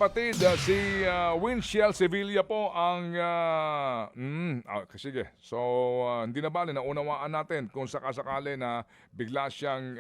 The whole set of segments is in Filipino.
kapatid, si Winchell Sevilla po ang... sige, so hindi na bali, naunawaan natin kung sakasakali na bigla siyang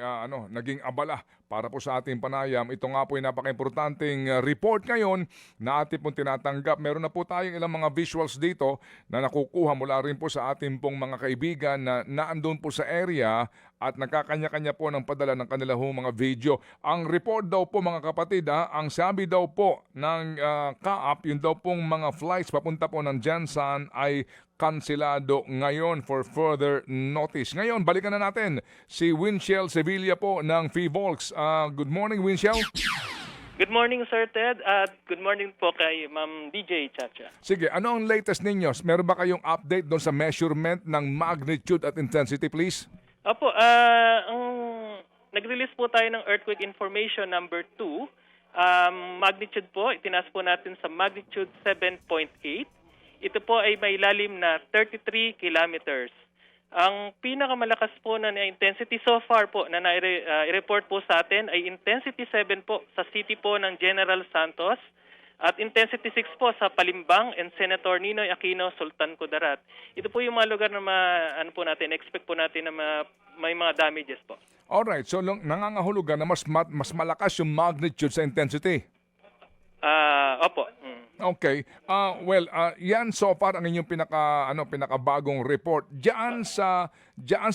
naging abala para po sa ating panayam. Ito nga po ay napaka-importanting report ngayon na ating pong tinatanggap. Meron na po tayong ilang mga visuals dito na nakukuha mula rin po sa ating pong mga kaibigan na naandun po sa area at nagkakanya-kanya po ng padala ng kanilang mga video. Ang report daw po mga kapatid, ang sabi daw po ng CAAP, yun daw pong mga flights papunta po ng Jansan ay kansilado ngayon for further notice. Ngayon, balikan na natin si Winchell Sevilla po ng FIVOLCS. Good morning, Winchell. Good morning, Sir Ted, at good morning po kay Ma'am DJ Chacha. Sige, ano ang latest ninyo? Meron ba kayong update doon sa measurement ng magnitude at intensity, please? Opo, nag-release po tayo ng earthquake information number 2. Magnitude po, itinaas po natin sa magnitude 7.8. Ito po ay may lalim na 33 kilometers. Ang pinakamalakas po na intensity so far po na i-report po sa atin ay intensity 7 po sa city po ng General Santos at intensity 6 po sa Palimbang and Senator Ninoy Aquino, Sultan Kudarat. Ito po yung mga lugar na expect po natin na may mga damages po. Alright, so nangangahulugan na mas malakas yung magnitude sa intensity. Opo. Okay. Yan so far ang inyong pinakabagong report. Diyan sa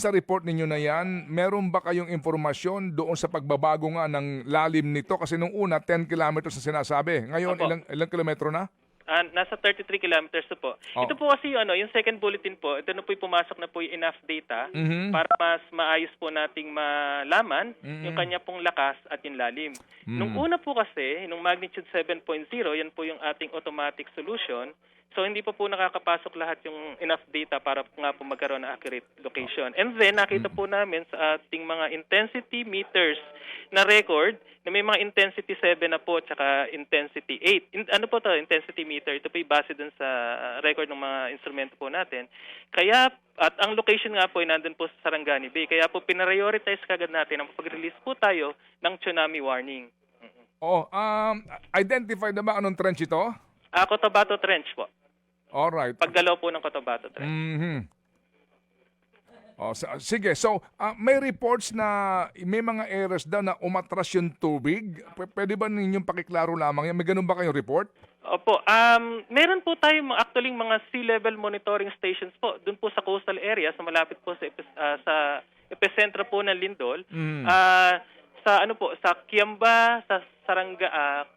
report ninyo na yan, meron ba kayong informasyon doon sa pagbabago nga ng lalim nito? Kasi nung una 10 kilometers na sinasabi. Ngayon ilang kilometro na? Nasa 33 kilometers na po. Ito po kasi yung second bulletin po, ito na po pumasok na po yung enough data para mas maayos po nating malaman yung kanya pong lakas at yung lalim. Nung una po kasi, nung magnitude 7.0, yan po yung ating automatic solution. So hindi pa po nakakapasok lahat yung enough data para nga po magkaroon ng accurate location. And then nakita po namin sa ating mga intensity meters na record na may mga intensity 7 na po tsaka intensity 8. Ano po to intensity meter? Ito po yung base dun sa record ng mga instrumento po natin. Kaya at ang location nga po ay nandun po sa Sarangani Bay. Kaya po pinarioritize kagad natin ang pag-release po tayo ng tsunami warning. Identify na ba anong trench ito? Cotabato Trench po. Alright. Paggalaw po ng Cotabato Trench. Sige, so may reports na may mga areas daw na umatras yung tubig. Pwede ba ninyong pakiklaro lamang yan? May ganun ba kayong report? Opo. Meron po tayo actually mga sea level monitoring stations po doon po sa coastal areas na malapit po sa epicentro po ng Lindol. Sa Kiamba, sa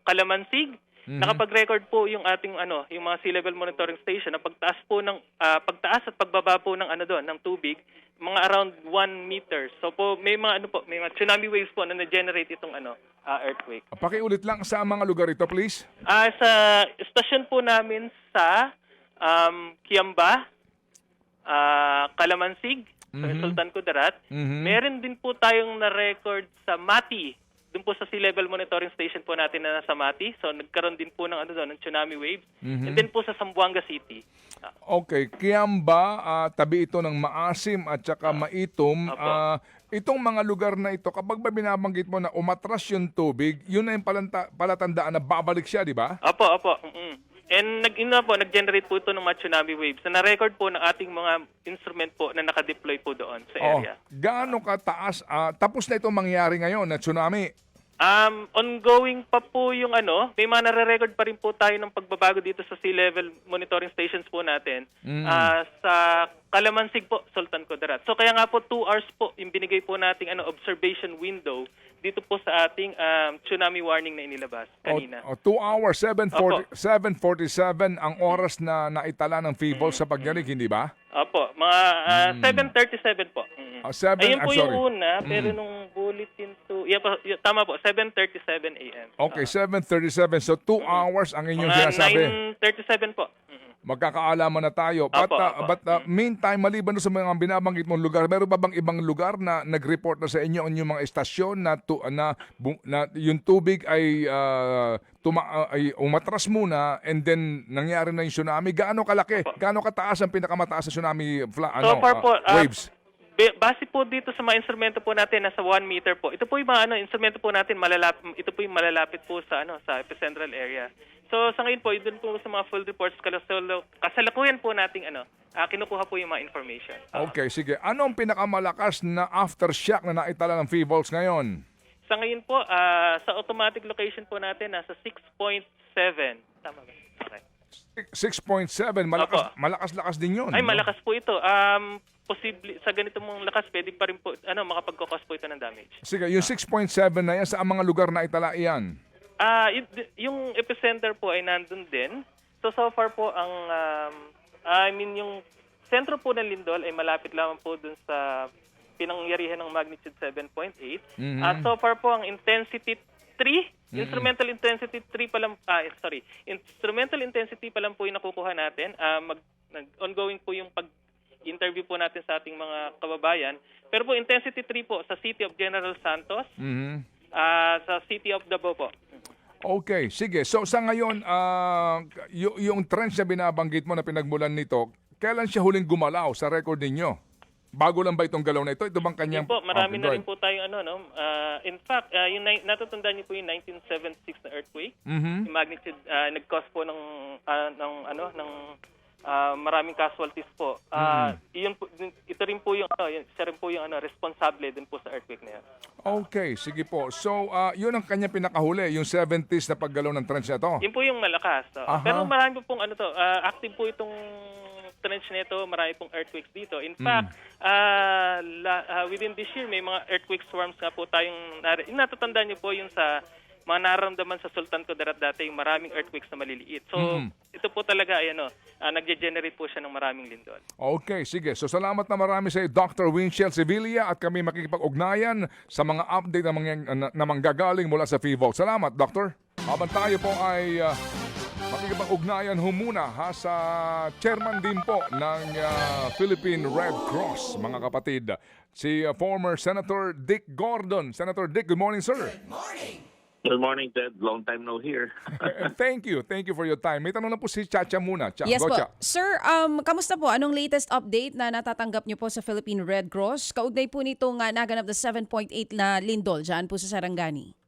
Calamansig. Nakapag-record po yung ating yung mga sea level monitoring station na pagtaas at pagbaba po ng ng tubig, mga around 1 meter. So po may mga may mga tsunami waves po na na-generate itong earthquake. Pakiulit lang sa mga lugar ito, please. Sa stasyon po namin sa Kiamba, Calamansig, sa Sultan Kudarat. Meron din po tayong na-record sa Mati. Doon po sa sea level monitoring station po natin na nasa Mati. So nagkaroon din po ng ng tsunami waves. And then po sa Zamboanga City. Okay, Kiamba, tabi ito ng maasim at saka maitom. Itong mga lugar na ito, kapag ba binabanggit mo na umatras yung tubig, yun na yung palatandaan na babalik siya, di ba? Opo. And nag-generate po ito ng mga tsunami waves na na-record po ng ating mga instrument po na nakadeploy po doon sa area. Gaano kataas? Tapos na itong mangyari ngayon na tsunami? Ongoing pa po yung may mga nare-record pa rin po tayo ng pagbabago dito sa sea level monitoring stations po natin. Sa Calamansig po, Sultan Kudarat. So kaya nga po 2 hours po yung binigay po nating observation window dito po sa ating tsunami warning na inilabas kanina. 2 hours, 7:47 ang oras na naitala ng FIVOLCS sa pagyanig, hindi ba? Opo, mga 7:37 po. Ayun po yung una, pero nung bulletin to, tama po, 7:37 a.m. Okay, 7:37. So 2 hours ang inyong sinasabi. 9:37 po. Magkakaalaman na tayo. But meantime, maliban sa mga binabanggit mong lugar, meron ba bang ibang lugar na nag-report na sa inyo ang inyong mga estasyon na yung tubig ay umatras muna and then nangyari na yung tsunami? Gaano kalaki? Gaano kataas ang pinakamataas na tsunami So far po, waves? Base po dito sa mga instrumento po natin nasa 1 meter po. Ito po yung mga instrumento po natin ito po yung malalapit po sa sa epicentral area. So sa ngayon po, doon po sa mga full reports kasalukuyan po nating kinukuha po yung mga information. Okay, sige. Ano ang pinakamalakas na aftershock na naitala ng Feebles ngayon? Sa ngayon po, sa automatic location po natin nasa 6.7. Tama ba? Okay. 6.7, malakas-lakas din yun. Ay, no? malakas po ito. Posible sa ganito mong lakas, pwede pa rin po makapagkakos po ito ng damage. Sige, yung 6.7 na yan, sa mga lugar na itala iyan? Yung epicenter po ay nandun din. So far po yung sentro po ng lindol ay malapit lamang po dun sa pinangyarihan ng magnitude 7.8. So far po ang intensity 3, instrumental intensity 3 pa lang, instrumental intensity pa lang po yung nakukuha natin. Ongoing po yung pag-interview po natin sa ating mga kababayan. Pero po intensity 3 po sa City of General Santos, sa City of Davao po. Okay, sige. So sa ngayon, yung trends na binabanggit mo na pinagmulan nito, kailan siya huling gumalaw sa record ninyo? Bago lang ba itong galaw na ito? Ito bang kanyang... Po, marami na rin po tayong in fact, natatandaan niyo po yung 1976 na earthquake. Yung magnitude, nag-cause po ng maraming casualties po. Ito rin po yung siya rin po yung responsable din po sa earthquake na yan. Okay, sige po. So, yun ang kanyang pinakahuli, yung 70s na paggalaw ng trench na ito. Yun po yung malakas. Pero marami po pong active po itong trench nito, marami pong earthquakes dito. In fact, within this year, may mga earthquake swarms nga po tayong natatandaan niyo po yung sa mga nararamdaman sa Sultan Kudarat dati, yung maraming earthquakes na maliliit. So, ito po talaga ay nagge-generate po siya ng maraming lindol. Okay, sige. So, salamat na marami sa Dr. Winchell Sevilla at kami makikipag-ugnayan sa mga update na manggagaling mula sa FIVOL. Salamat, Doctor. Habang tayo po ay makikipag-ugnayan muna sa chairman din po ng Philippine Red Cross, mga kapatid, si former Senator Dick Gordon. Senator Dick, good morning, sir. Good morning. Good morning, Ted. Long time no hear. Thank you. Thank you for your time. May tanong na po si Chacha muna. Yes Go, po. Cha. Sir, kamusta po? Anong latest update na natatanggap niyo po sa Philippine Red Cross? Kaugnay po nitong naganap na 7.8 na lindol dyan po sa Sarangani.